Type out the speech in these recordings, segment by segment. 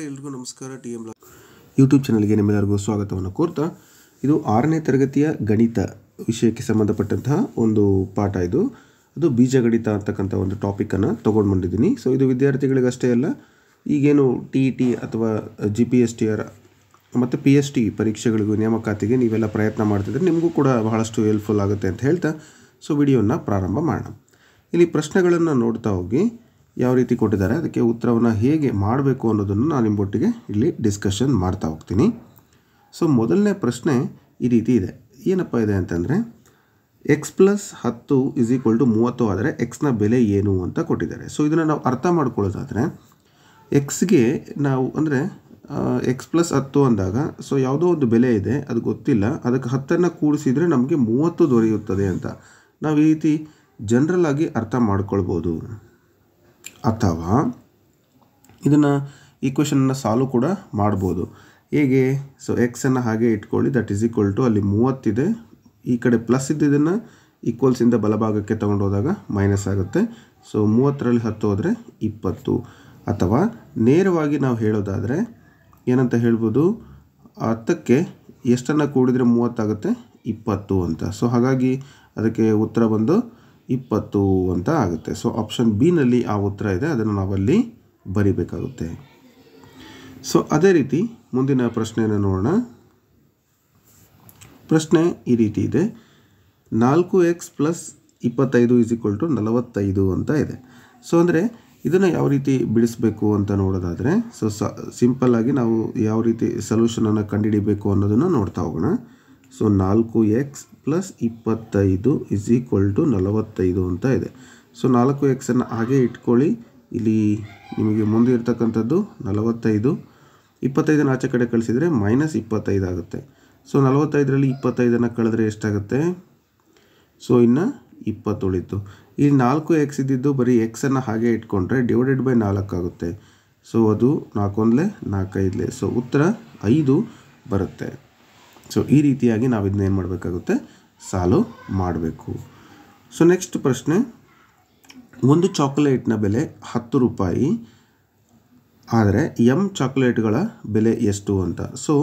ಎಲ್ರಿಗೂ ನಮಸ್ಕಾರ. TM YouTube ಚಾನಲ್ಗೆ ನಿಮ್ಮೆಲ್ಲರಿಗೂ ಸ್ವಾಗತವನ್ನು ಕೋರ್ತಾ, ಇದು 6ನೇ ತರಗತಿಯ ಗಣಿತ ವಿಷಯಕ್ಕೆ ಸಂಬಂಧಪಟ್ಟಂತಹ ಒಂದು ಪಾಠ. ಅದು ಬೀಜಗಣಿತ ಅಂತಕ್ಕಂಥ ಒಂದು ಟಾಪಿಕನ್ನು ತೊಗೊಂಡು ಬಂದಿದ್ದೀನಿ. ಸೊ ಇದು ವಿದ್ಯಾರ್ಥಿಗಳಿಗಷ್ಟೇ ಅಲ್ಲ, ಈಗೇನು TET ಅಥವಾ GPSTR ಮತ್ತು PST ಪರೀಕ್ಷೆಗಳಿಗೂ ನೇಮಕಾತಿಗೆ ನೀವೆಲ್ಲ ಪ್ರಯತ್ನ ಮಾಡ್ತಿದ್ರೆ ನಿಮಗೂ ಕೂಡ ಬಹಳಷ್ಟು ಹೆಲ್ಪ್ಫುಲ್ ಆಗುತ್ತೆ ಅಂತ ಹೇಳ್ತಾ ವಿಡಿಯೋನ ಪ್ರಾರಂಭ ಮಾಡೋಣ. ಇಲ್ಲಿ ಪ್ರಶ್ನೆಗಳನ್ನು ನೋಡ್ತಾ ಹೋಗಿ ಯಾವ ರೀತಿ ಕೊಟ್ಟಿದ್ದಾರೆ, ಅದಕ್ಕೆ ಉತ್ತರವನ್ನು ಹೇಗೆ ಮಾಡಬೇಕು ಅನ್ನೋದನ್ನು ನಾನು ನಿಮ್ಮೊಟ್ಟಿಗೆ ಇಲ್ಲಿ ಡಿಸ್ಕಷನ್ ಮಾಡ್ತಾ ಹೋಗ್ತೀನಿ. ಸೊ ಮೊದಲನೇ ಪ್ರಶ್ನೆ ಈ ರೀತಿ ಇದೆ. ಏನಪ್ಪ ಇದೆ ಅಂತಂದರೆ, x+10 = 30 ಆದರೆ ಎಕ್ಸ್ನ ಬೆಲೆ ಏನು ಅಂತ ಕೊಟ್ಟಿದ್ದಾರೆ. ಸೊ ಇದನ್ನು ನಾವು ಅರ್ಥ ಮಾಡ್ಕೊಳ್ಳೋದಾದರೆ, ಎಕ್ಸ್ಗೆ ನಾವು ಅಂದರೆ x+10 ಅಂದಾಗ ಸೊ ಯಾವುದೋ ಒಂದು ಬೆಲೆ ಇದೆ, ಅದು ಗೊತ್ತಿಲ್ಲ, ಅದಕ್ಕೆ 10ನ್ನು ಕೂಡಿಸಿದರೆ ನಮಗೆ 30 ದೊರೆಯುತ್ತದೆ ಅಂತ ನಾವು ಈ ರೀತಿ ಜನರಲ್ ಆಗಿ ಅರ್ಥ ಮಾಡ್ಕೊಳ್ಬೋದು. ಅಥವಾ ಇದನ್ನು ಈಕ್ವೇಷನ್ನ ಸಾಲ್ವ್ ಕೂಡ ಮಾಡ್ಬೋದು. ಹೇಗೆ? ಸೊ ಎಕ್ಸನ್ನು ಹಾಗೆ ಇಟ್ಕೊಳ್ಳಿ, ದಟ್ ಈಸ್ ಈಕ್ವಲ್ ಟು ಅಲ್ಲಿ 30 ಇದೆ, ಈ ಕಡೆ ಪ್ಲಸ್ ಇದ್ದಿದ್ದನ್ನು ಈಕ್ವಲ್ಸಿಂದ ಬಲಭಾಗಕ್ಕೆ ತೊಗೊಂಡು ಹೋದಾಗ ಮೈನಸ್ ಆಗುತ್ತೆ. ಸೊ 30ರಲ್ಲಿ 10 ಹೋದರೆ 20. ಅಥವಾ ನೇರವಾಗಿ ನಾವು ಹೇಳೋದಾದರೆ ಏನಂತ ಹೇಳ್ಬೋದು, 10ಕ್ಕೆ ಎಷ್ಟನ್ನು ಕೂಡಿದರೆ 30 ಆಗುತ್ತೆ? 20 ಅಂತ. ಸೊ ಹಾಗಾಗಿ ಅದಕ್ಕೆ ಉತ್ತರ ಬಂದು 20 ಅಂತ ಆಗುತ್ತೆ. ಸೊ ಆಪ್ಷನ್ ಬಿನಲ್ಲಿ ಆ ಉತ್ತರ ಇದೆ, ಅದನ್ನು ನಾವಲ್ಲಿ ಬರಿಬೇಕಾಗುತ್ತೆ. ಸೊ ಅದೇ ರೀತಿ ಮುಂದಿನ ಪ್ರಶ್ನೆಯನ್ನು ನೋಡೋಣ. ಪ್ರಶ್ನೆ ಈ ರೀತಿ ಇದೆ, 4x + 25 = 45 ಅಂತ ಇದೆ. ಸೊ ಅಂದರೆ ಇದನ್ನು ಯಾವ ರೀತಿ ಬಿಡಿಸಬೇಕು ಅಂತ ನೋಡೋದಾದರೆ, ಸೊ ಸಿಂಪಲ್ಲಾಗಿ ನಾವು ಯಾವ ರೀತಿ ಸೊಲ್ಯೂಷನನ್ನು ಕಂಡುಹಿಡಿಬೇಕು ಅನ್ನೋದನ್ನು ನೋಡ್ತಾ ಹೋಗೋಣ. ಸೊ 4x + 25 = 45 ಅಂತ ಇದೆ. ಸೊ 4xನ್ನು ಹಾಗೆ ಇಟ್ಕೊಳ್ಳಿ, ಇಲ್ಲಿ ನಿಮಗೆ ಮುಂದೆ ಇರ್ತಕ್ಕಂಥದ್ದು 45, 25ನ ಆಚೆ ಕಡೆ ಕಳಿಸಿದರೆ -25 ಆಗುತ್ತೆ. ಸೊ 45ರಲ್ಲಿ 25ನ್ನು ಕಳೆದ್ರೆ ಎಷ್ಟಾಗುತ್ತೆ? ಸೊ ಇನ್ನು 20 ಉಳಿತು. ಇಲ್ಲಿ 4x ಇದ್ದಿದ್ದು ಬರೀ ಎಕ್ಸನ್ನು ಹಾಗೆ ಇಟ್ಕೊಂಡ್ರೆ /4 ಆಗುತ್ತೆ. ಸೊ ಅದು 4 1 4 5. ಸೊ ಉತ್ತರ 5 ಬರುತ್ತೆ. ಸೊ ಈ ರೀತಿಯಾಗಿ ನಾವು ಇದನ್ನ ಏನು ಮಾಡಬೇಕಾಗುತ್ತೆ? ಸಾಲ್ವ್ ಮಾಡಬೇಕು. ಸೊ ನೆಕ್ಸ್ಟ್ ಪ್ರಶ್ನೆ, ಒಂದು ಚಾಕೊಲೇಟ್ನ ಬೆಲೆ 10 ರೂಪಾಯಿ ಆದರೆ m ಚಾಕೊಲೇಟ್ಗಳ ಬೆಲೆ ಎಷ್ಟು ಅಂತ. ಸೊ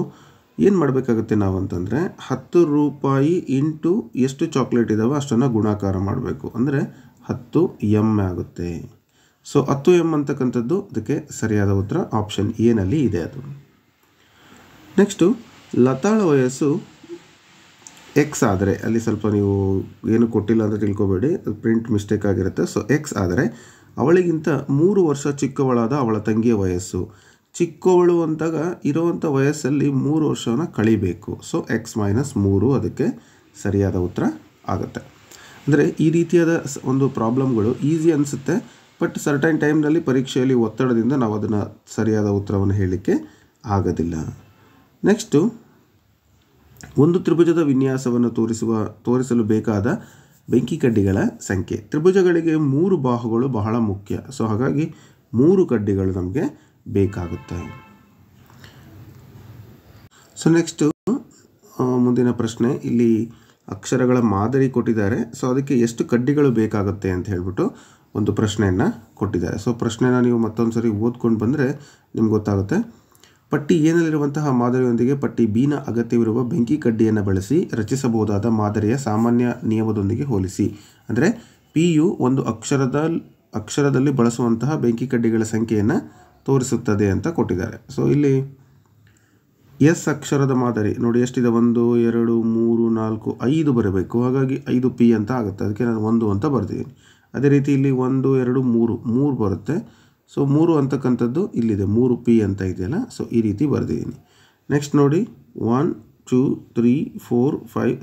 ಏನು ಮಾಡಬೇಕಾಗುತ್ತೆ ನಾವು ಅಂತಂದರೆ, 10 ರೂಪಾಯಿ ಇಂಟು ಎಷ್ಟು ಚಾಕ್ಲೇಟ್ ಇದ್ದಾವೆ ಅಷ್ಟನ್ನು ಗುಣಾಕಾರ ಮಾಡಬೇಕು, ಅಂದರೆ 10 m ಆಗುತ್ತೆ. ಸೊ 10 m ಅಂತಕ್ಕಂಥದ್ದು ಅದಕ್ಕೆ ಸರಿಯಾದ ಉತ್ತರ ಆಪ್ಷನ್ ಎನಲ್ಲಿ ಇದೆ ಅದು. ನೆಕ್ಸ್ಟು, ಲತಾಳ ವಯಸ್ಸು x ಆದರೆ, ಅಲ್ಲಿ ಸ್ವಲ್ಪ ನೀವು ಏನು ಕೊಟ್ಟಿಲ್ಲ ಅಂತ ತಿಳ್ಕೊಬೇಡಿ, ಪ್ರಿಂಟ್ ಮಿಸ್ಟೇಕ್ ಆಗಿರುತ್ತೆ. ಸೊ x ಆದರೆ ಅವಳಿಗಿಂತ 3 ವರ್ಷ ಚಿಕ್ಕವಳಾದ ಅವಳ ತಂಗಿಯ ವಯಸ್ಸು. ಚಿಕ್ಕವಳು ಅಂತಾಗ ಇರುವಂಥ ವಯಸ್ಸಲ್ಲಿ 3 ವರ್ಷವನ್ನು ಕಳಿಬೇಕು. ಸೊ x - 3 ಅದಕ್ಕೆ ಸರಿಯಾದ ಉತ್ತರ ಆಗುತ್ತೆ. ಅಂದರೆ ಈ ರೀತಿಯಾದ ಒಂದು ಪ್ರಾಬ್ಲಮ್ಗಳು ಈಸಿ ಅನಿಸುತ್ತೆ, ಬಟ್ ಸರ್ಟೈನ್ ಟೈಮ್ನಲ್ಲಿ ಪರೀಕ್ಷೆಯಲ್ಲಿ ಒತ್ತಡದಿಂದ ನಾವು ಅದನ್ನು ಸರಿಯಾದ ಉತ್ತರವನ್ನು ಹೇಳಲಿಕ್ಕೆ ಆಗೋದಿಲ್ಲ. ನೆಕ್ಸ್ಟು, ಒಂದು ತ್ರಿಭುಜದ ವಿನ್ಯಾಸವನ್ನು ತೋರಿಸಲು ಬೇಕಾದ ಬೆಂಕಿ ಕಡ್ಡಿಗಳ ಸಂಖ್ಯೆ. ತ್ರಿಭುಜಗಳಿಗೆ 3 ಬಾಹುಗಳು ಬಹಳ ಮುಖ್ಯ. ಸೊ ಹಾಗಾಗಿ 3 ಕಡ್ಡಿಗಳು ನಮಗೆ ಬೇಕಾಗುತ್ತೆ. ಸೊ ನೆಕ್ಸ್ಟು ಮುಂದಿನ ಪ್ರಶ್ನೆ, ಇಲ್ಲಿ ಅಕ್ಷರಗಳ ಮಾದರಿ ಕೊಟ್ಟಿದ್ದಾರೆ. ಸೊ ಅದಕ್ಕೆ ಎಷ್ಟು ಕಡ್ಡಿಗಳು ಬೇಕಾಗುತ್ತೆ ಅಂತ ಹೇಳ್ಬಿಟ್ಟು ಒಂದು ಪ್ರಶ್ನೆಯನ್ನು ಕೊಟ್ಟಿದ್ದಾರೆ. ಸೊ ಪ್ರಶ್ನೆನ ನೀವು ಮತ್ತೊಂದು ಸರಿ ಓದ್ಕೊಂಡು ಬಂದರೆ ನಿಮ್ಗೆ ಗೊತ್ತಾಗುತ್ತೆ. ಪಟ್ಟಿ ಎನಲ್ಲಿರುವಂತಹ ಮಾದರಿಯೊಂದಿಗೆ ಪಟ್ಟಿ ಬಿನ ಅಗತ್ಯವಿರುವ ಬೆಂಕಿ ಕಡ್ಡಿಯನ್ನು ಬಳಸಿ ರಚಿಸಬಹುದಾದ ಮಾದರಿಯ ಸಾಮಾನ್ಯ ನಿಯಮದೊಂದಿಗೆ ಹೋಲಿಸಿ. ಅಂದರೆ ಪಿಯು ಒಂದು ಅಕ್ಷರದಲ್ಲಿ ಬಳಸುವಂತಹ ಬೆಂಕಿ ಕಡ್ಡಿಗಳ ಸಂಖ್ಯೆಯನ್ನು ತೋರಿಸುತ್ತದೆ ಅಂತ ಕೊಟ್ಟಿದ್ದಾರೆ. ಸೊ ಇಲ್ಲಿ ಎಸ್ ಅಕ್ಷರದ ಮಾದರಿ ನೋಡಿ ಎಷ್ಟಿದೆ, 1 2 3 4 5 ಬರಬೇಕು. ಹಾಗಾಗಿ 5p ಅಂತ ಆಗುತ್ತೆ, ಅದಕ್ಕೆ ನಾನು 1 ಅಂತ ಬರ್ತೀನಿ. ಅದೇ ರೀತಿ ಇಲ್ಲಿ 1 2 3 ಬರುತ್ತೆ. ಸೊ 3 ಅಂತಕ್ಕಂಥದ್ದು ಇಲ್ಲಿದೆ, 3p ಅಂತ ಇದೆಯಲ್ಲ. ಸೊ ಈ ರೀತಿ ಬರೆದಿದ್ದೀನಿ. ನೆಕ್ಸ್ಟ್ ನೋಡಿ 1 2 3 4 5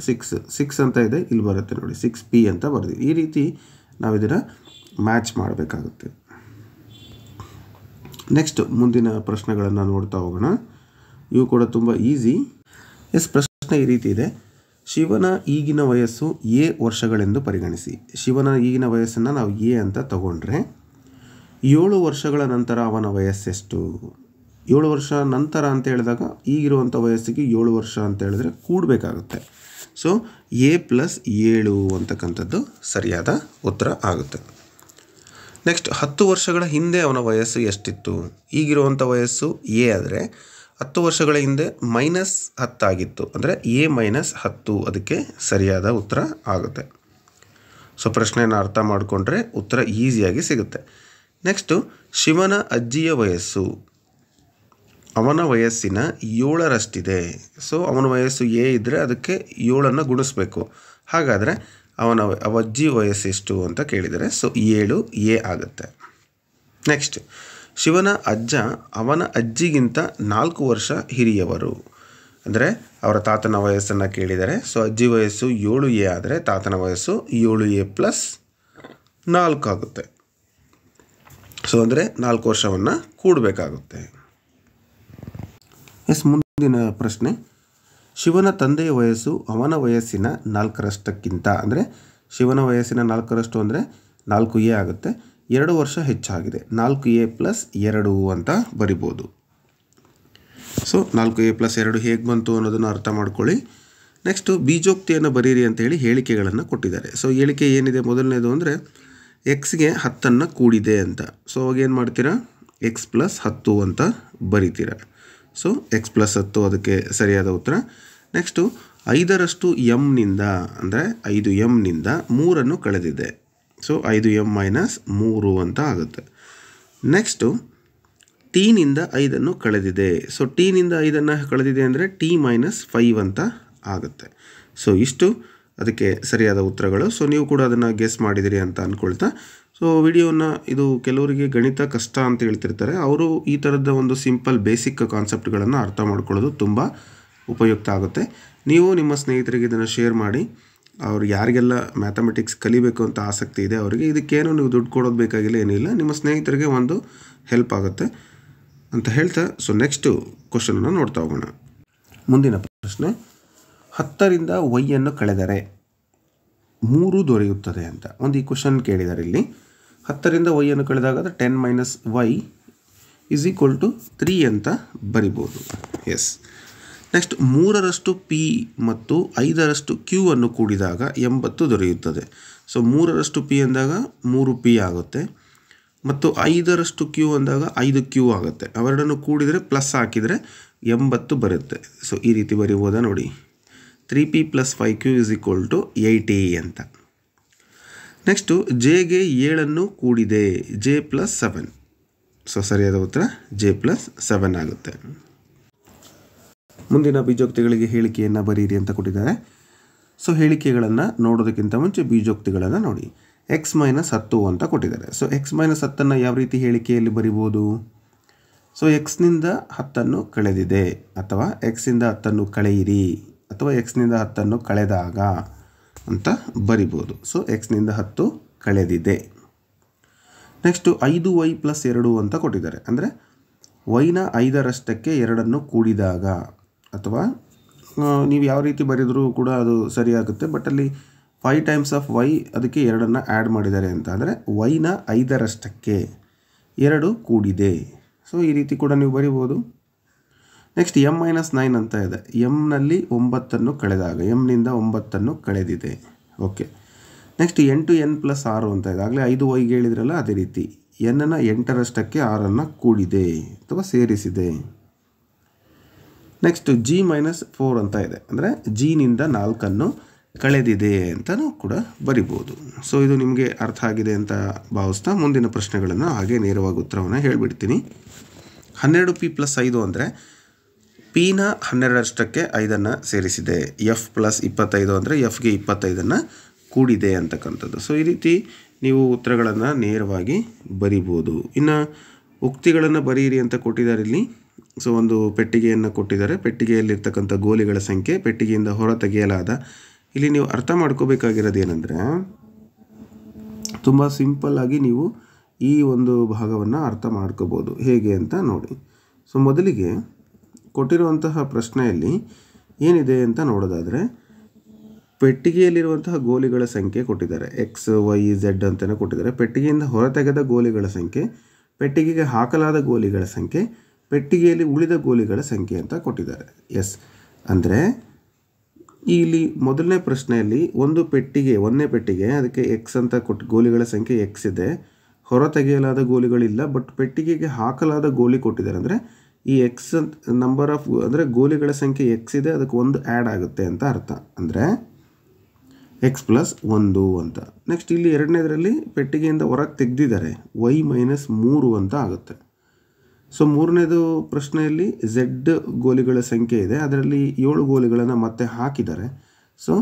6 ಅಂತ ಇದೆ, ಇಲ್ಲಿ ಬರುತ್ತೆ ನೋಡಿ 6p ಅಂತ ಬರ್ದಿದ್ದೀನಿ. ಈ ರೀತಿ ನಾವು ಇದನ್ನು ಮ್ಯಾಚ್ ಮಾಡಬೇಕಾಗುತ್ತೆ. ನೆಕ್ಸ್ಟ್ ಮುಂದಿನ ಪ್ರಶ್ನೆಗಳನ್ನು ನೋಡ್ತಾ ಹೋಗೋಣ. ಇವು ಕೂಡ ತುಂಬ ಈಸಿ. ಪ್ರಶ್ನೆ ಈ ರೀತಿ ಇದೆ, ಶಿವನ ಈಗಿನ ವಯಸ್ಸು a ವರ್ಷಗಳೆಂದು ಪರಿಗಣಿಸಿ. ಶಿವನ ಈಗಿನ ವಯಸ್ಸನ್ನು ನಾವು a ಅಂತ ತಗೊಂಡ್ರೆ 7 ವರ್ಷಗಳ ನಂತರ ಅವನ ವಯಸ್ಸೆಷ್ಟು? 7 ವರ್ಷ ನಂತರ ಅಂತ ಹೇಳಿದಾಗ ಈಗಿರುವಂಥ ವಯಸ್ಸಿಗೆ 7 ವರ್ಷ ಅಂತ ಹೇಳಿದ್ರೆ ಕೂಡಬೇಕಾಗುತ್ತೆ. ಸೊ a + 7 ಅಂತಕ್ಕಂಥದ್ದು ಸರಿಯಾದ ಉತ್ತರ ಆಗುತ್ತೆ. ನೆಕ್ಸ್ಟ್ 10 ವರ್ಷಗಳ ಹಿಂದೆ ಅವನ ವಯಸ್ಸು ಎಷ್ಟಿತ್ತು? ಈಗಿರುವಂಥ ವಯಸ್ಸು ಎ ಆದರೆ 10 ವರ್ಷಗಳ ಹಿಂದೆ -10 ಆಗಿತ್ತು, ಅಂದರೆ ಎ -10 ಅದಕ್ಕೆ ಸರಿಯಾದ ಉತ್ತರ ಆಗುತ್ತೆ. ಸೊ ಪ್ರಶ್ನೆಯನ್ನು ಅರ್ಥ ಮಾಡಿಕೊಂಡ್ರೆ ಉತ್ತರ ಈಸಿಯಾಗಿ ಸಿಗುತ್ತೆ. ನೆಕ್ಸ್ಟು ಶಿವನ ಅಜ್ಜಿಯ ವಯಸ್ಸು ಅವನ ವಯಸ್ಸಿನ 7ರಷ್ಟಿದೆ. ಸೊ ಅವನ ವಯಸ್ಸು ಎ ಇದ್ದರೆ ಅದಕ್ಕೆ 7ಅನ್ನು ಗುಣಿಸ್ಬೇಕು. ಹಾಗಾದರೆ ಅವನ ಅಜ್ಜಿ ವಯಸ್ಸೆಷ್ಟು ಅಂತ ಕೇಳಿದರೆ ಸೊ 7 ಎ ಆಗುತ್ತೆ. ನೆಕ್ಸ್ಟ್ ಶಿವನ ಅಜ್ಜ ಅವನ ಅಜ್ಜಿಗಿಂತ 4 ವರ್ಷ ಹಿರಿಯವರು, ಅಂದರೆ ಅವರ ತಾತನ ವಯಸ್ಸನ್ನು ಕೇಳಿದರೆ ಸೊ ಅಜ್ಜಿ ವಯಸ್ಸು 7 ಎ ಆದರೆ ತಾತನ ವಯಸ್ಸು 7 ಎ ಪ್ಲಸ್ 4 ಆಗುತ್ತೆ. ಸೊ ಅಂದರೆ 4 ವರ್ಷವನ್ನು ಕೂಡಬೇಕಾಗುತ್ತೆ. ಮುಂದಿನ ಪ್ರಶ್ನೆ, ಶಿವನ ತಂದೆಯ ವಯಸ್ಸು ಅವನ ವಯಸ್ಸಿನ 4ರಷ್ಟಕ್ಕಿಂತ, ಅಂದರೆ ಶಿವನ ವಯಸ್ಸಿನ 4ರಷ್ಟು ಅಂದರೆ 4 ಎ ಆಗುತ್ತೆ, 2 ವರ್ಷ ಹೆಚ್ಚಾಗಿದೆ, 4 ಎ ಪ್ಲಸ್ 2 ಅಂತ ಬರಿಬೋದು. ಸೊ 4 ಎ ಪ್ಲಸ್ 2 ಹೇಗೆ ಬಂತು ಅನ್ನೋದನ್ನು ಅರ್ಥ ಮಾಡ್ಕೊಳ್ಳಿ. ನೆಕ್ಸ್ಟು ಬೀಜೋಕ್ತಿಯನ್ನು ಬರೀರಿ ಅಂತೇಳಿ ಹೇಳಿಕೆಗಳನ್ನು ಕೊಟ್ಟಿದ್ದಾರೆ. ಸೊ ಹೇಳಿಕೆ ಏನಿದೆ, ಮೊದಲನೇದು ಅಂದರೆ ಎಕ್ಸ್ಗೆ 10ಅನ್ನು ಕೂಡಿದೆ ಅಂತ. ಸೊ ಅವಾಗ ಏನು ಮಾಡ್ತೀರಾ, ಎಕ್ಸ್ ಪ್ಲಸ್ 10 ಅಂತ ಬರಿತೀರ. ಸೊ ಎಕ್ಸ್ ಪ್ಲಸ್ 10 ಅದಕ್ಕೆ ಸರಿಯಾದ ಉತ್ತರ. ನೆಕ್ಸ್ಟು 5ರಷ್ಟು ಎಮ್ನಿಂದ, ಅಂದರೆ 5 ಎಮ್ನಿಂದ 3ಅನ್ನು ಕಳೆದಿದೆ. ಸೊ 5 ಎಮ್ ಮೈನಸ್ 3 ಅಂತ ಆಗುತ್ತೆ. ನೆಕ್ಸ್ಟು ಟೀನಿಂದ 5ಅನ್ನು ಕಳೆದಿದೆ. ಸೊ ಟೀನಿಂದ 5ಅನ್ನು ಕಳೆದಿದೆ ಅಂದರೆ ಟಿ -5 ಅಂತ ಆಗುತ್ತೆ. ಸೊ ಇಷ್ಟು ಅದಕ್ಕೆ ಸರಿಯಾದ ಉತ್ತರಗಳು. ಸೊ ನೀವು ಕೂಡ ಅದನ್ನು ಗೆಸ್ ಮಾಡಿದಿರಿ ಅಂತ ಅಂದ್ಕೊಳ್ತಾ, ಸೊ ವಿಡಿಯೋನ ಇದು ಕೆಲವರಿಗೆ ಗಣಿತ ಕಷ್ಟ ಅಂತ ಹೇಳ್ತಿರ್ತಾರೆ, ಅವರು ಈ ಥರದ ಒಂದು ಸಿಂಪಲ್ ಬೇಸಿಕ್ ಕಾನ್ಸೆಪ್ಟ್ಗಳನ್ನು ಅರ್ಥ ಮಾಡ್ಕೊಳ್ಳೋದು ತುಂಬ ಉಪಯುಕ್ತ ಆಗುತ್ತೆ. ನೀವು ನಿಮ್ಮ ಸ್ನೇಹಿತರಿಗೆ ಇದನ್ನು ಶೇರ್ ಮಾಡಿ. ಅವ್ರು ಯಾರಿಗೆಲ್ಲ ಮ್ಯಾಥಮೆಟಿಕ್ಸ್ ಕಲಿಬೇಕು ಅಂತ ಆಸಕ್ತಿ ಇದೆ ಅವರಿಗೆ ಇದಕ್ಕೇನು ನೀವು ದುಡ್ಡು ಕೊಡೋದು ಬೇಕಾಗಿಲ್ಲ, ಏನಿಲ್ಲ, ನಿಮ್ಮ ಸ್ನೇಹಿತರಿಗೆ ಒಂದು ಹೆಲ್ಪ್ ಆಗುತ್ತೆ ಅಂತ ಹೇಳ್ತಾ, ಸೊ ನೆಕ್ಸ್ಟು ಕ್ವಶನನ್ನು ನೋಡ್ತಾ ಹೋಗೋಣ. ಮುಂದಿನ ಪ್ರಶ್ನೆ, 10ರಿಂದ ವೈಯನ್ನು ಕಳೆದರೆ 3 ದೊರೆಯುತ್ತದೆ ಅಂತ ಒಂದು ಈ ಕ್ವಶನ್ ಕೇಳಿದ್ದಾರೆ. ಇಲ್ಲಿ 10ರಿಂದ ವೈಯನ್ನು ಕಳೆದಾಗ 10 - y = 3 ಅಂತ ಬರಿಬೋದು. ಎಸ್. ನೆಕ್ಸ್ಟ್ 3ರಷ್ಟು ಪಿ ಮತ್ತು 5ರಷ್ಟು ಕ್ಯೂ ಅನ್ನು ಕೂಡಿದಾಗ 80 ದೊರೆಯುತ್ತದೆ. ಸೊ 3ರಷ್ಟು ಪಿ ಅಂದಾಗ 3 ಪಿ ಆಗುತ್ತೆ, ಮತ್ತು 5ರಷ್ಟು ಕ್ಯೂ ಅಂದಾಗ 5 ಕ್ಯೂ ಆಗುತ್ತೆ. ಅವೆರಡನ್ನು ಕೂಡಿದರೆ ಪ್ಲಸ್ ಹಾಕಿದರೆ 80 ಬರುತ್ತೆ. ಸೊ ಈ ರೀತಿ ಬರಿಬೋದಾ ನೋಡಿ, 3p + 5q = 8e ಅಂತ. ನೆಕ್ಸ್ಟು ಜೆಗೆ 7ಅನ್ನು ಕೂಡಿದೆ, ಜೆ ಪ್ಲಸ್ 7. ಸೊ ಸರಿಯಾದ ಉತ್ತರ ಜೆ ಪ್ಲಸ್ 7 ಆಗುತ್ತೆ. ಮುಂದಿನ ಬೀಜೋಕ್ತಿಗಳಿಗೆ ಹೇಳಿಕೆಯನ್ನು ಬರೀರಿ ಅಂತ ಕೊಟ್ಟಿದ್ದಾರೆ. ಸೊ ಹೇಳಿಕೆಗಳನ್ನು ನೋಡೋದಕ್ಕಿಂತ ಮುಂಚೆ ಬೀಜೋಕ್ತಿಗಳನ್ನು ನೋಡಿ. ಎಕ್ಸ್ -10 ಅಂತ ಕೊಟ್ಟಿದ್ದಾರೆ. ಸೊ ಎಕ್ಸ್ -10 ಯಾವ ರೀತಿ ಹೇಳಿಕೆಯಲ್ಲಿ ಬರಿಬೋದು? ಸೊ ಎಕ್ಸ್ನಿಂದ 10ಅನ್ನು ಕಳೆದಿದೆ, ಅಥವಾ ಎಕ್ಸಿಂದ 10ಅನ್ನು ಕಳೆಯಿರಿ, ಅಥವಾ ಎಕ್ಸ್ನಿಂದ 10ಅನ್ನು ಕಳೆದಾಗ ಅಂತ ಬರಿಬೋದು. ಸೊ ಎಕ್ಸ್ನಿಂದ 10 ಕಳೆದಿದೆ. ನೆಕ್ಸ್ಟು 5y + 2 ಅಂತ ಕೊಟ್ಟಿದ್ದಾರೆ. ಅಂದರೆ ವೈನ 5ರಷ್ಟಕ್ಕೆ 2ಅನ್ನು ಕೂಡಿದಾಗ, ಅಥವಾ ನೀವು ಯಾವ ರೀತಿ ಬರೆದರೂ ಕೂಡ ಅದು ಸರಿಯಾಗುತ್ತೆ. ಬಟ್ ಅಲ್ಲಿ 5 ಟೈಮ್ಸ್ y ಅದಕ್ಕೆ 2ಅನ್ನು ಆ್ಯಡ್ ಮಾಡಿದ್ದಾರೆ ಅಂತ, ಅಂದರೆ ವೈನ 5ರಷ್ಟಕ್ಕೆ 2 ಕೂಡಿದೆ. ಸೊ ಈ ರೀತಿ ಕೂಡ ನೀವು ಬರಿಬೋದು. ನೆಕ್ಸ್ಟ್ m - 9 ಅಂತ ಇದೆ. ಎಮ್ನಲ್ಲಿ 9ಅನ್ನು ಕಳೆದಾಗ, ಎಮ್ನಿಂದ 9ಅನ್ನು ಕಳೆದಿದೆ. ಓಕೆ. ನೆಕ್ಸ್ಟ್ 8n + 6 ಅಂತ ಇದೆ. ಆಗಲೇ 5y ಹೇಳಿದ್ರಲ್ಲ, ಅದೇ ರೀತಿ n-ನ 8ರಷ್ಟಕ್ಕೆ 6ಅನ್ನು ಕೂಡಿದೆ ಅಥವಾ ಸೇರಿಸಿದೆ. ನೆಕ್ಸ್ಟ್ g - 4 ಅಂತ ಇದೆ. ಅಂದರೆ ಜಿನಿಂದ 4ಅನ್ನು ಕಳೆದಿದೆ ಅಂತಲೂ ಕೂಡ ಬರಿಬೋದು. ಸೊ ಇದು ನಿಮಗೆ ಅರ್ಥ ಆಗಿದೆ ಅಂತ ಭಾವಿಸ್ತಾ ಮುಂದಿನ ಪ್ರಶ್ನೆಗಳನ್ನು ಹಾಗೆ ನೇರವಾಗಿ ಉತ್ತರವನ್ನು ಹೇಳಿಬಿಡ್ತೀನಿ. 12p + 5 ಅಂದರೆ ಪಿನ 12ರಷ್ಟಕ್ಕೆ 5ಅನ್ನು ಸೇರಿಸಿದೆ. ಎಫ್ ಪ್ಲಸ್ 25 ಅಂದರೆ ಎಫ್ಗೆ 25ಅನ್ನು ಕೂಡಿದೆ ಅಂತಕ್ಕಂಥದ್ದು. ಸೊ ಈ ರೀತಿ ನೀವು ಉತ್ತರಗಳನ್ನು ನೇರವಾಗಿ ಬರಿಬೋದು. ಇನ್ನು ಉಕ್ತಿಗಳನ್ನು ಬರೀರಿ ಅಂತ ಕೊಟ್ಟಿದ್ದಾರೆ ಇಲ್ಲಿ. ಸೊ ಒಂದು ಪೆಟ್ಟಿಗೆಯನ್ನು ಕೊಟ್ಟಿದ್ದಾರೆ. ಪೆಟ್ಟಿಗೆಯಲ್ಲಿರ್ತಕ್ಕಂಥ ಗೋಲಿಗಳ ಸಂಖ್ಯೆ, ಪೆಟ್ಟಿಗೆಯಿಂದ ಹೊರ ತೆಗೆಯಲಾದ. ಇಲ್ಲಿ ನೀವು ಅರ್ಥ ಮಾಡ್ಕೋಬೇಕಾಗಿರೋದು ಏನಂದರೆ, ತುಂಬ ಸಿಂಪಲ್ಲಾಗಿ ನೀವು ಈ ಒಂದು ಭಾಗವನ್ನು ಅರ್ಥ ಮಾಡ್ಕೋಬೋದು. ಹೇಗೆ ಅಂತ ನೋಡಿ. ಸೊ ಮೊದಲಿಗೆ ಕೊಟ್ಟಿರುವಂತಹ ಪ್ರಶ್ನೆಯಲ್ಲಿ ಏನಿದೆ ಅಂತ ನೋಡೋದಾದರೆ, ಪೆಟ್ಟಿಗೆಯಲ್ಲಿರುವಂತಹ ಗೋಲಿಗಳ ಸಂಖ್ಯೆ ಕೊಟ್ಟಿದ್ದಾರೆ. ಎಕ್ಸ್ ವೈ ಝೆಡ್ ಅಂತಲೇ ಕೊಟ್ಟಿದ್ದಾರೆ. ಪೆಟ್ಟಿಗೆಯಿಂದ ಹೊರತೆಗೆದ ಗೋಲಿಗಳ ಸಂಖ್ಯೆ, ಪೆಟ್ಟಿಗೆಗೆ ಹಾಕಲಾದ ಗೋಲಿಗಳ ಸಂಖ್ಯೆ, ಪೆಟ್ಟಿಗೆಯಲ್ಲಿ ಉಳಿದ ಗೋಲಿಗಳ ಸಂಖ್ಯೆ ಅಂತ ಕೊಟ್ಟಿದ್ದಾರೆ. ಎಸ್. ಅಂದರೆ ಇಲ್ಲಿ ಮೊದಲನೇ ಪ್ರಶ್ನೆಯಲ್ಲಿ ಒಂದನೇ ಪೆಟ್ಟಿಗೆ ಅದಕ್ಕೆ ಎಕ್ಸ್ ಅಂತ ಗೋಲಿಗಳ ಸಂಖ್ಯೆ ಎಕ್ಸ್ ಇದೆ. ಹೊರತೆಗೆಯಲಾದ ಗೋಲಿಗಳಿಲ್ಲ, ಬಟ್ ಪೆಟ್ಟಿಗೆಗೆ ಹಾಕಲಾದ ಗೋಲಿ ಕೊಟ್ಟಿದ್ದಾರೆ. ಅಂದರೆ ಈ ಎಕ್ಸ್ ನಂಬರ್ ಆಫ್ ಅಂದರೆ ಗೋಲಿಗಳ ಸಂಖ್ಯೆ ಎಕ್ಸ್ ಇದೆ, ಅದಕ್ಕೆ 1 ಆ್ಯಡ್ ಆಗುತ್ತೆ ಅಂತ ಅರ್ಥ. ಅಂದರೆ ಎಕ್ಸ್ ಪ್ಲಸ್ 1 ಅಂತ. ನೆಕ್ಸ್ಟ್ ಇಲ್ಲಿ ಎರಡನೇದರಲ್ಲಿ ಪೆಟ್ಟಿಗೆಯಿಂದ ಹೊರಗೆ ತೆಗೆದಿದ್ದಾರೆ, y ಮೈನಸ್ 3 ಅಂತ ಆಗುತ್ತೆ. ಸೊ ಮೂರನೇದು ಪ್ರಶ್ನೆಯಲ್ಲಿ ಝೆಡ್ ಗೋಲಿಗಳ ಸಂಖ್ಯೆ ಇದೆ, ಅದರಲ್ಲಿ 7 ಗೋಲಿಗಳನ್ನು ಮತ್ತೆ ಹಾಕಿದ್ದಾರೆ. ಸೊ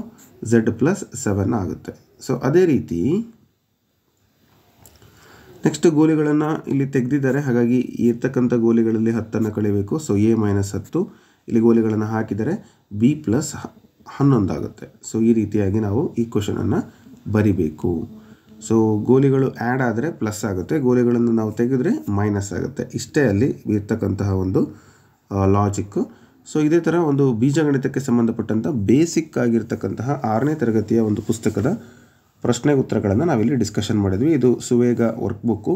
ಝೆಡ್ ಪ್ಲಸ್ 7 ಆಗುತ್ತೆ. ಸೊ ಅದೇ ರೀತಿ ನೆಕ್ಸ್ಟ್ ಗೋಲಿಗಳನ್ನು ಇಲ್ಲಿ ತೆಗೆದಿದ್ದಾರೆ, ಹಾಗಾಗಿ ಇರ್ತಕ್ಕಂಥ ಗೋಲಿಗಳಲ್ಲಿ 10 ಕಳಿಬೇಕು. ಸೊ ಎ ಮೈನಸ್ 10 ಇಲ್ಲಿ ಗೋಲಿಗಳನ್ನು ಹಾಕಿದರೆ ಬಿ ಪ್ಲಸ್ 11 ಆಗುತ್ತೆ. ಸೊ ಈ ರೀತಿಯಾಗಿ ನಾವು ಈ ಕ್ವಶನನ್ನು ಬರಿಬೇಕು. ಸೊ ಗೋಲಿಗಳು ಆ್ಯಡ್ ಆದರೆ ಪ್ಲಸ್ ಆಗುತ್ತೆ, ಗೋಲಿಗಳನ್ನು ನಾವು ತೆಗೆದ್ರೆ ಮೈನಸ್ ಆಗುತ್ತೆ. ಇಷ್ಟೇ ಅಲ್ಲಿ ಇರ್ತಕ್ಕಂತಹ ಒಂದು ಲಾಜಿಕ್ಕು. ಸೊ ಇದೇ ಥರ ಒಂದು ಬೀಜಗಣಿತಕ್ಕೆ ಸಂಬಂಧಪಟ್ಟಂಥ ಬೇಸಿಕ್ ಆಗಿರ್ತಕ್ಕಂತಹ 6ನೇ ತರಗತಿಯ ಒಂದು ಪುಸ್ತಕದ ಪ್ರಶ್ನೆ ಉತ್ತರಗಳನ್ನು ನಾವಿಲ್ಲಿ ಡಿಸ್ಕಷನ್ ಮಾಡಿದ್ವಿ. ಇದು ಸುವೇಗ ವರ್ಕ್ಬುಕ್ಕು.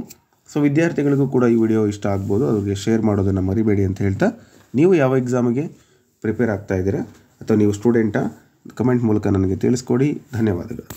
ಸೊ ವಿದ್ಯಾರ್ಥಿಗಳಿಗೂ ಕೂಡ ಈ ವಿಡಿಯೋ ಇಷ್ಟ ಆಗ್ಬೋದು, ಅವ್ರಿಗೆ ಶೇರ್ ಮಾಡೋದನ್ನು ಮರಿಬೇಡಿ ಅಂತ ಹೇಳ್ತಾ, ನೀವು ಯಾವ ಎಕ್ಸಾಮಿಗೆ ಪ್ರಿಪೇರ್ ಆಗ್ತಾ ಇದ್ದೀರಾ ಅಥವಾ ನೀವು ಸ್ಟೂಡೆಂಟಾ, ಕಮೆಂಟ್ ಮೂಲಕ ನನಗೆ ತಿಳಿಸ್ಕೊಡಿ. ಧನ್ಯವಾದಗಳು.